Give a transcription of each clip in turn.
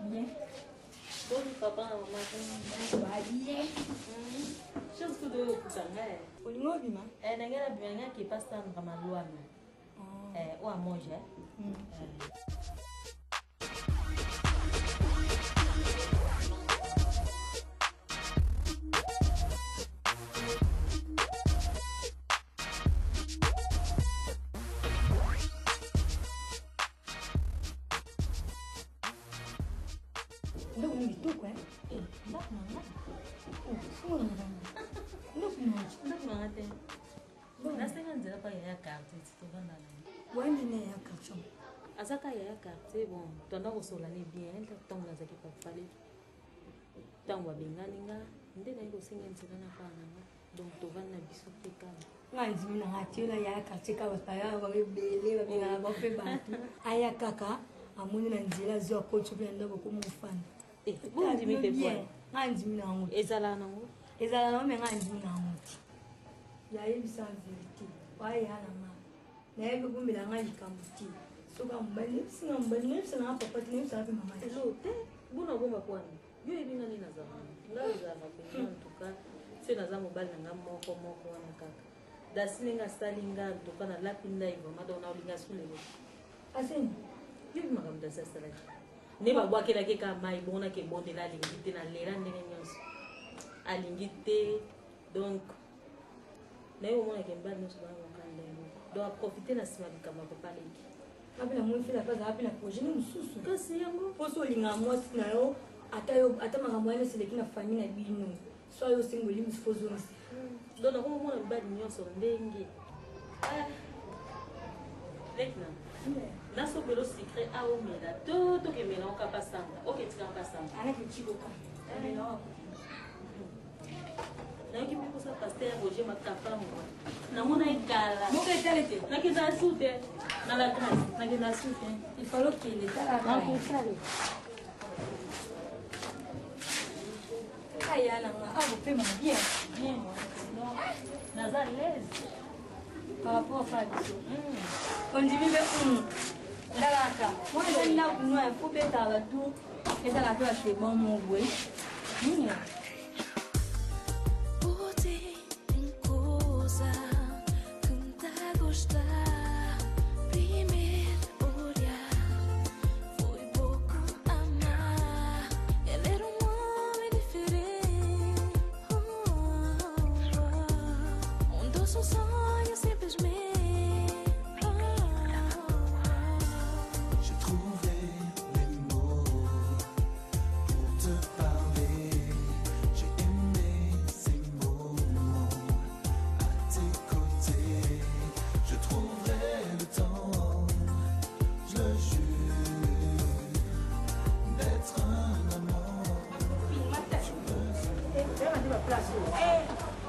Bien. Bon, papa, maman, bien. surtout de Kutanga. Olingo bima? Nangela bien qui passe dans kama luana. Ou à manger. Ndio unitoka eh? Ndak mama. Sio ndio Ndak Nasenga nzela pa ya carte tokanda na. Wende ne ya kacho. Azaka ya carte bon, tonda ko sola ni bien, tant na zaki pa fale. Tant wa benganinga, ndena iko senga nzela na pa na. Donc tovanda biso peka. Nganzimi na hatela ya katika basaya ba bebele ba bengala ba fe bantu. Aya kaka amuni na nzela zo kocho bya ndabo ko mufana. Bonzi mi te kwa. Nganzimi na ngo. Ezala na ngo. Ezala na me nganzimi na ngo. Ya yebi sans vérité. Waye yana ma. Na yebi kumila ngali kamuti. Soka mbali singa mbali sina papa tini sina mama. Hello, te buna bomba kwani. Yo ebinga ni na zamani. Ngawe za mapema ntuka. Se na za mobile nga moko wana kaka. Dasilinga salinga ntuka na lapinda hivyo madona ulinga sule. Aseni. Yo makamda sasa la. Ne ba bwa kela ke ka mai bona ke bonde la lingite na lera ndenge nyonso. Alingite donc na yo mona ke mbali nyonso ba ngakanda yo. Donc profiter na sima bikama papa leki. Kabila mwifila kaza hapina projet ni msusu. Kasi yango Poso linga mwasi na yo ata makambo yana seleki na famille na bino. So yo singoli msifozo nsi. Donc na ko mona mbali nyonso ndenge. Lekna. Naso pelo secret a o mela todo que mela o kapasanga. O que tika kapasanga. Ana kichiko ka. Mela wako. Na ki mko sa pasteur Roger Makafamo. Na mona ikala. Moka etalete. Na ki za sute. Na la grâce. Na ki za sute. Il faut qu'il est à la Na Kaya na nga abo pe bien. bien. Non. Na za l'aise. Par rapport à Fabio. On dit vive Dalaka. Moi je n'ai pas nous faut beta la tout. Et dans la classe c'est bon mon boy.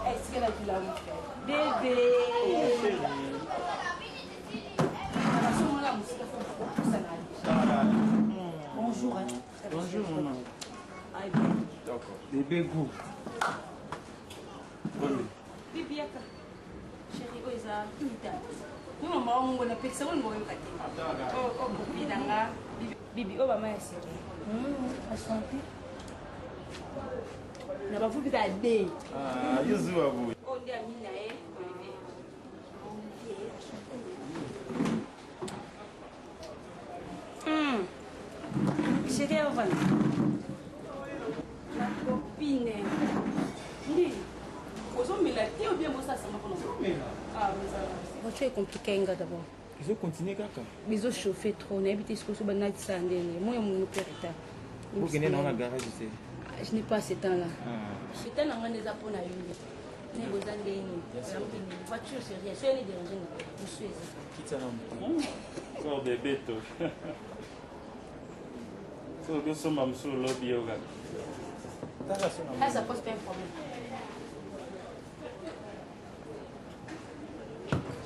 Est-ce qu'elle a dit la bébé? Bonjour. Hein. Bonjour maman. D'accord. Bébé goût. Bibi yaka. Chérie, oza ita. Nous maman on a pexé on va pas. Oh copine nga. Bibi o mama ya série. Asante. Na ba fupi ta de. Ah, yuzu abu. O ndia mina Chérie, on va. La copine. Oui. Ou bien ça voiture est compliquée d'abord. Ils ont continué kaka. Ils ont chauffé trop, on a habité ce que je vais dire. Moi, mon père est là. Vous venez dans la garage, je n'ai pas ce temps-là. Ce temps-là, on a des apôts à lui. Les voisins de voiture, c'est rien. Soyez dérangés. Je suis. Quitte ça là. Son bébé, toi. So que son maman sur l'autre yoga. Ça pose pas un problème.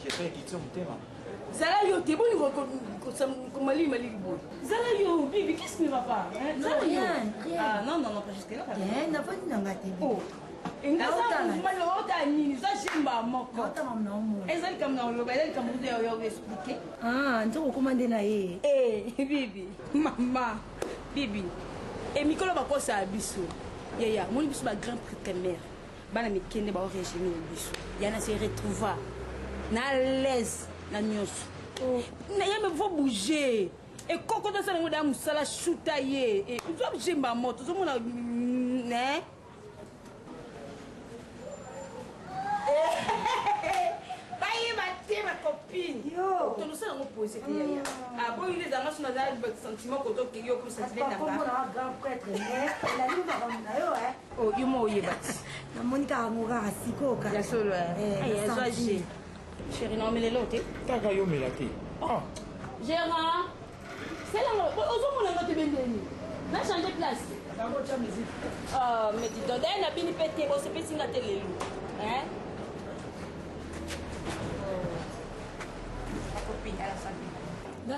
J'ai fait quitter mon thème. Zala yo, t'es bon, comme Mali bon. Zala yo, Bibi, qu'est-ce qui ne va pas? Non, rien. Ah non, non, non, pas jusque là. Rien, n'a pas dit dans la télé. Oh. Et là, ça, ni ça, j'ai ma moque. Et ça, comme dans le bel, comme vous avez expliqué. Ah, tu recommandes na Eh, Bibi, maman, Bibi. Et Mikolo bakosa abiso. Ya, mon biso ba grand primaire. Bana mikende ba régime biso. Yana se retrouva na l'aise na nyonso. Na yeme faut bouger. Et koko to sala ngoda musala shuta ye. Et tu vas jemba moto, zo mona né? Ma copine. Yo. Tu nous sais on poser ya. Ah bon il est dans son sentiment que toi qui yo pour ça Pas comme un grand prêtre, mais la nuit va comme ça, hein. Oh, you mo yebati. La Monica Amoura Siko ka. Ya solo eh. Ya zoaje. Chérie non mais les lots. Kaka yo melaki. Ah. Gérard. C'est là ozo mona ngote bendeni. Na changer place. D'abord tu as musique. Ah mais dis donc na bini pété bo se pesi ngate lelo. Hein?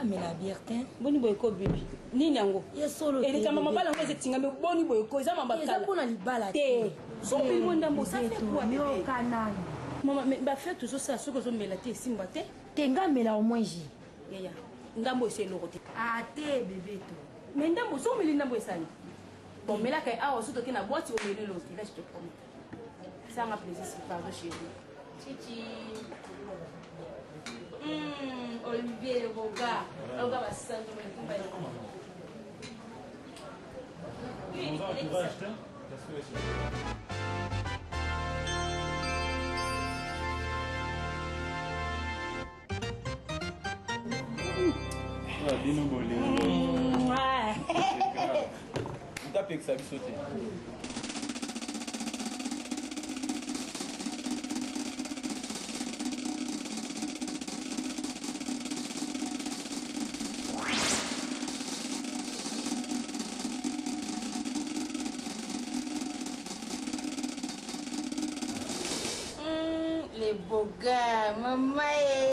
Mais la bière, boni boyko bibi nini yango solo elika mama bala ngo ezetinga me boni boyko eza mama eza mpona libala te sopi mo ndambo ça fait quoi kanani mama bafete tozosala soki ozomela te esimba te te ngamela au moins ji yaya ndambo esi eloko te te bebe to mais ndambo so omeli ndambo esali bon melaka awa so toke na boîte omeli eloko te là je te promets sanga plaisir pardon chérie chichi Olivier le beau gars. On va se sentir comme ça. Oui, Dino bolingo. Ouais. Tape que ça sauter. Les beaux gars, maman.